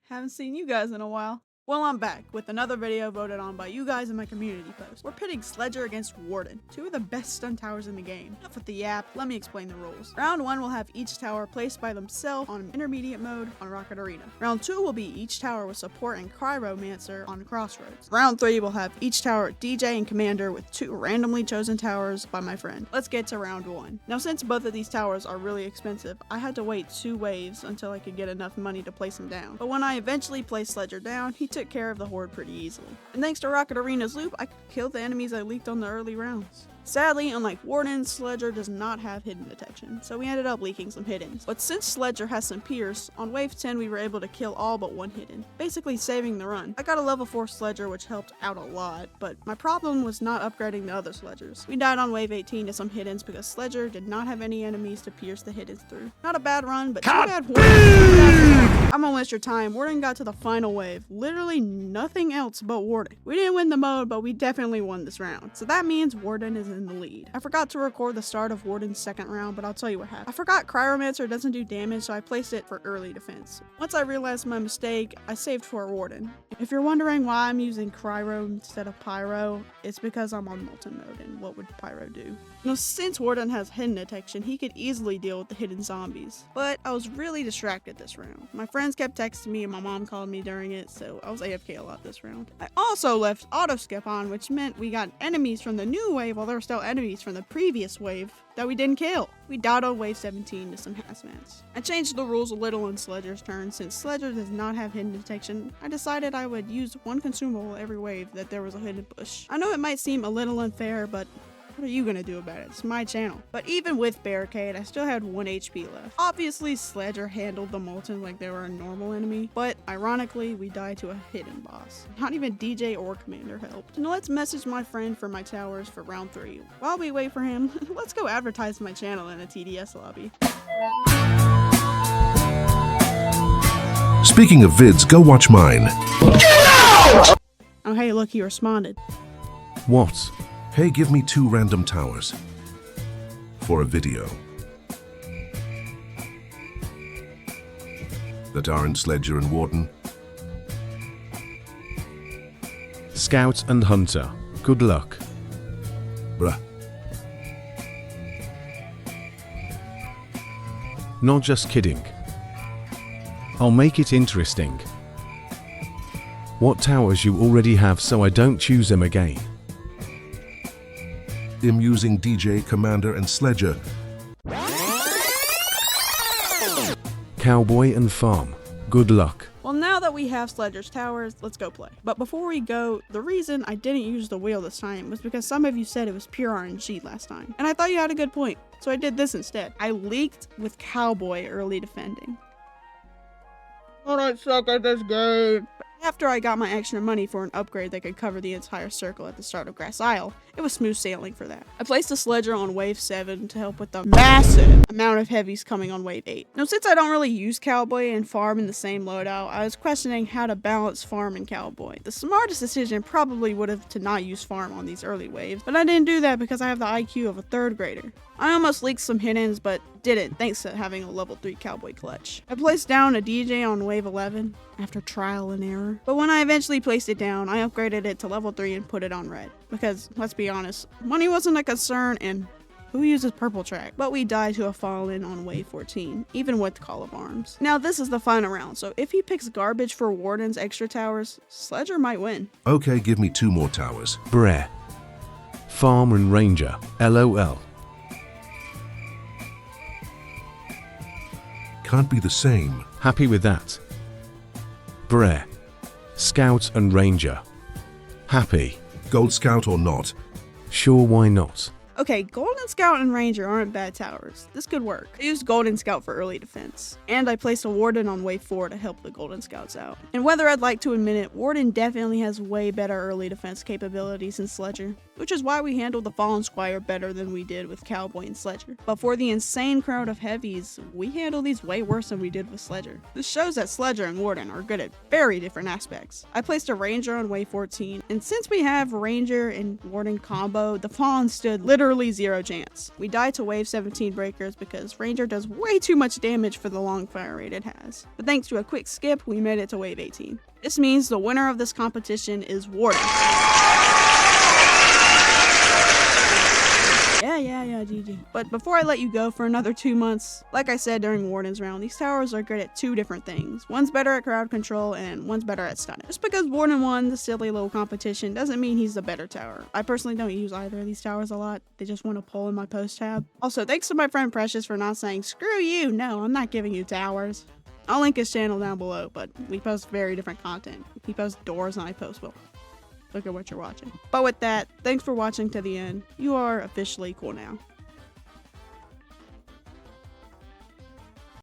Haven't seen you guys in a while. Well, I'm back with another video voted on by you guys in my community post. We're pitting Sledger against Warden, two of the best stun towers in the game. Enough with the yap, let me explain the rules. Round 1 will have each tower placed by themselves on intermediate mode on Rocket Arena. Round 2 will be each tower with support and Cryomancer on Crossroads. Round 3 will have each tower DJ and Commander with 2 randomly chosen towers by my friend. Let's get to round 1. Now, since both of these towers are really expensive, I had to wait 2 waves until I could get enough money to place them down. But when I eventually placed Sledger down, he took care of the horde pretty easily. And thanks to Rocket Arena's loop, I could kill the enemies I leaked on the early rounds. Sadly, unlike Warden, Sledger does not have hidden detection, so we ended up leaking some hiddens. But since Sledger has some pierce, on wave 10 we were able to kill all but 1 hidden, basically saving the run. I got a level 4 Sledger which helped out a lot, but my problem was not upgrading the other Sledgers. We died on wave 18 to some hiddens because Sledger did not have any enemies to pierce the hiddens through. Not a bad run, but too bad Warden. I'm gonna waste your time. Warden got to the final wave. Literally nothing else but Warden. We didn't win the mode, but we definitely won this round. So that means Warden is in the lead. I forgot to record the start of Warden's second round, but I'll tell you what happened. I forgot Cryomancer doesn't do damage, so I placed it for early defense. Once I realized my mistake, I saved for Warden. If you're wondering why I'm using Cryo instead of Pyro, it's because I'm on Molten mode, and what would Pyro do? Now, since Warden has hidden detection, he could easily deal with the hidden zombies. But I was really distracted this round. My friends kept texting me and my mom called me during it, so I was AFK a lot this round. I also left auto skip on, which meant we got enemies from the new wave while there were still enemies from the previous wave that we didn't kill. We died on wave 17 to some hazmats. I changed the rules a little in Sledger's turn. Since Sledger does not have hidden detection, I decided I would use 1 consumable every wave that there was a hidden bush. I know it might seem a little unfair, but what are you gonna do about it? It's my channel. But even with Barricade, I still had 1 HP left. Obviously, Sledger handled the Molten like they were a normal enemy, but ironically, we died to a hidden boss. Not even DJ or Commander helped. Now let's message my friend for my towers for round 3. While we wait for him, let's go advertise my channel in a TDS lobby. Speaking of vids, go watch mine. Get out! Oh hey, look, he responded. What? Hey, give me 2 random towers for a video that aren't Sledger and Warden. Scout and Hunter, good luck. Bruh. Not just kidding. I'll make it interesting. What towers you already have so I don't choose them again? I'm using DJ, Commander, and Sledger. Cowboy and Farm, good luck. Well, now that we have Sledger's towers, let's go play. But before we go, the reason I didn't use the wheel this time was because some of you said it was pure RNG last time. And I thought you had a good point, so I did this instead. I leaked with Cowboy early defending. Oh, I suck at this game. After I got my extra money for an upgrade that could cover the entire circle at the start of Grass Isle, it was smooth sailing for that. I placed a Sledger on wave 7 to help with the massive amount of heavies coming on wave 8. Now, since I don't really use Cowboy and Farm in the same loadout, I was questioning how to balance Farm and Cowboy. The smartest decision probably would have to not use Farm on these early waves, but I didn't do that because I have the IQ of a 3rd grader. I almost leaked some hiddens, but didn't thanks to having a level 3 Cowboy clutch. I placed down a DJ on wave 11 after trial and error, but when I eventually placed it down, I upgraded it to level 3 and put it on red. Because, let's be honest, money wasn't a concern and who uses purple track? But we died to a Fallen on wave 14, even with Call of Arms. Now this is the final round, so if he picks garbage for Warden's extra towers, Sledger might win. Okay, give me 2 more towers. Breh. Farm and Ranger, LOL. Can't be the same. Happy with that. Breh. Scout and Ranger. Happy. Gold Scout or not? Sure, why not? Okay, Golden Scout and Ranger aren't bad towers. This could work. I used Golden Scout for early defense, and I placed a Warden on wave 4 to help the Golden Scouts out. And whether I'd like to admit it, Warden definitely has way better early defense capabilities than Sledger. which is why we handled the Fallen Squire better than we did with Cowboy and Sledger. But for the insane crowd of heavies, we handle these way worse than we did with Sledger. This shows that Sledger and Warden are good at very different aspects. I placed a Ranger on wave 14, and since we have Ranger and Warden combo, the Fallen stood literally zero chance. We died to wave 17 breakers because Ranger does way too much damage for the long fire rate it has. But thanks to a quick skip, we made it to wave 18. This means the winner of this competition is Warden. Yeah, GG. But before I let you go for another 2 months, like I said during Warden's Round, these towers are good at 2 different things. One's better at crowd control and one's better at stunning. Just because Warden won the silly little competition doesn't mean he's the better tower. I personally don't use either of these towers a lot. They just want to pull in my post tab. Also, thanks to my friend Precious for not saying, screw you, no, I'm not giving you towers. I'll link his channel down below, but we post very different content. He posts doors and I post, well, look at what you're watching. But with that, thanks for watching to the end. You are officially cool now.